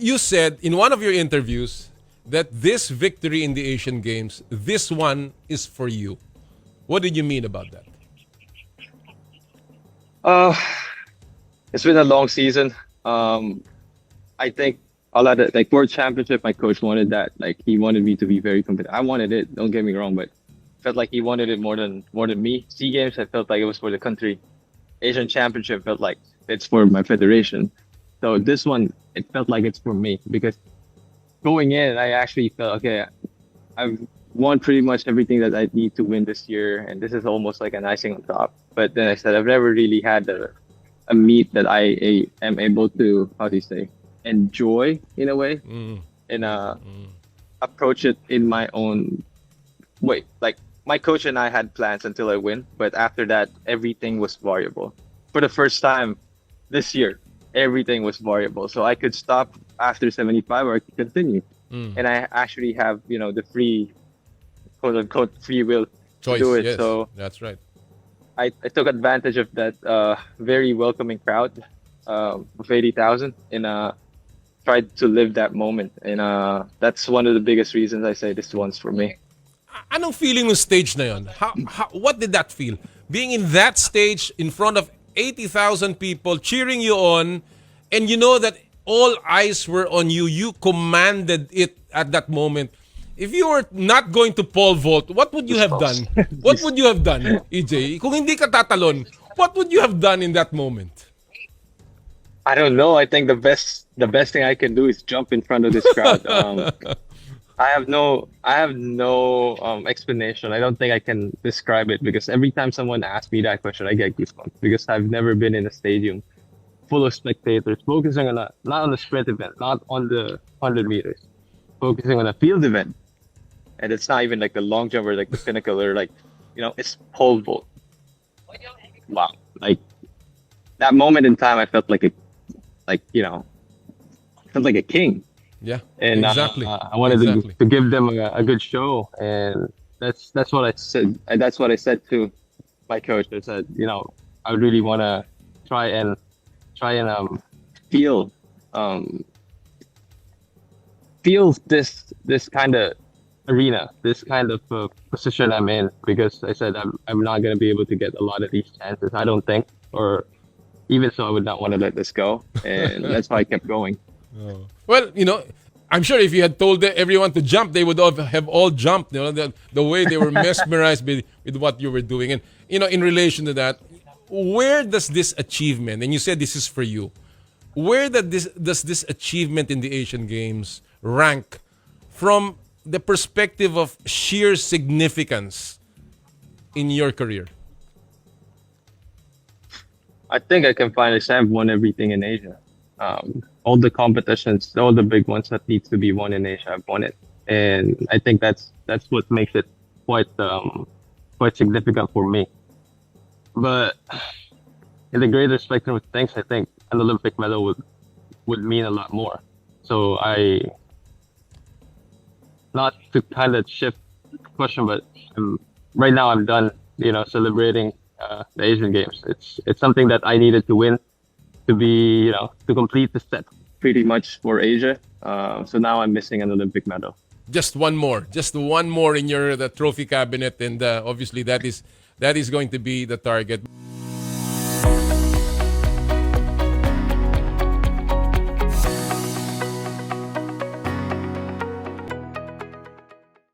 You said in one of your interviews that this victory in the Asian Games, this one is for you. What did you mean about that? Uh, it's been a long season. Um, I think a lot of like World Championship, my coach wanted that. Like he wanted me to be very competitive. I wanted it. Don't get me wrong, but felt like he wanted it more than me. SEA Games, I felt like it was for the country. Asian Championship felt like it's for my federation. So this one, it felt like it's for me because going in, I actually felt okay. I've won pretty much everything that I need to win this year, and this is almost like an icing on top. But then I said I've never really had a meet that am able to, how do you say, enjoy in a way, and approach it in my own way. Like my coach and I had plans until I win, but after that, everything was variable. For the first time this year, everything was variable. So I could stop after 75 or I could continue. And I actually have, the free, quote unquote, free will to do Choice, it. yes. So That's right. I took advantage of that very welcoming crowd of 80,000 and tried to live that moment. And that's one of the biggest reasons I say this one's for me. Anong feeling ng stage na yun? What did that feel? Being in that stage in front of 80,000 people cheering you on, and you know that all eyes were on you. You commanded it at that moment. If you were not going to pole vault, what would you have done? What would you have done, EJ? Kung hindi ka tatalon, what would you have done in that moment? I don't know. I think the best thing I can do is jump in front of this crowd. I have no explanation. I don't think I can describe it because every time someone asks me that question, I get goosebumps because I've never been in a stadium full of spectators focusing on not on the sprint event, not on the 100 meters, focusing on a field event. And it's not even like the long jump or like the pinnacle or like, it's pole vault. Wow. Like that moment in time, I felt like felt like a king. Yeah, And exactly. I wanted Exactly. to give them a good show, and that's what I said. And that's what I said to my coach. I said, I really want to try and feel um feel this kind of arena, this kind of position I'm in, because I said I'm not gonna be able to get a lot of these chances. I don't think, or even so, I would not want to let this go, and that's why I kept going. Well, I'm sure if you had told everyone to jump, they would have all jumped. The way they were mesmerized with what you were doing. And, in relation to that, where does this achievement, and you said this is for you, where does this achievement in the Asian Games rank from the perspective of sheer significance in your career? I think I can finally say I've won everything in Asia. All the competitions, all the big ones that needs to be won in Asia, I've won it, and I think that's what makes it quite significant for me. But in the greater spectrum of things, I think an Olympic medal would mean a lot more. So not to kind of shift the question, but right now I'm done, celebrating the Asian Games. It's something that I needed to win to be, to complete the set pretty much for Asia. So now I'm missing an Olympic medal. Just one more in your the trophy cabinet, and obviously that is going to be the target.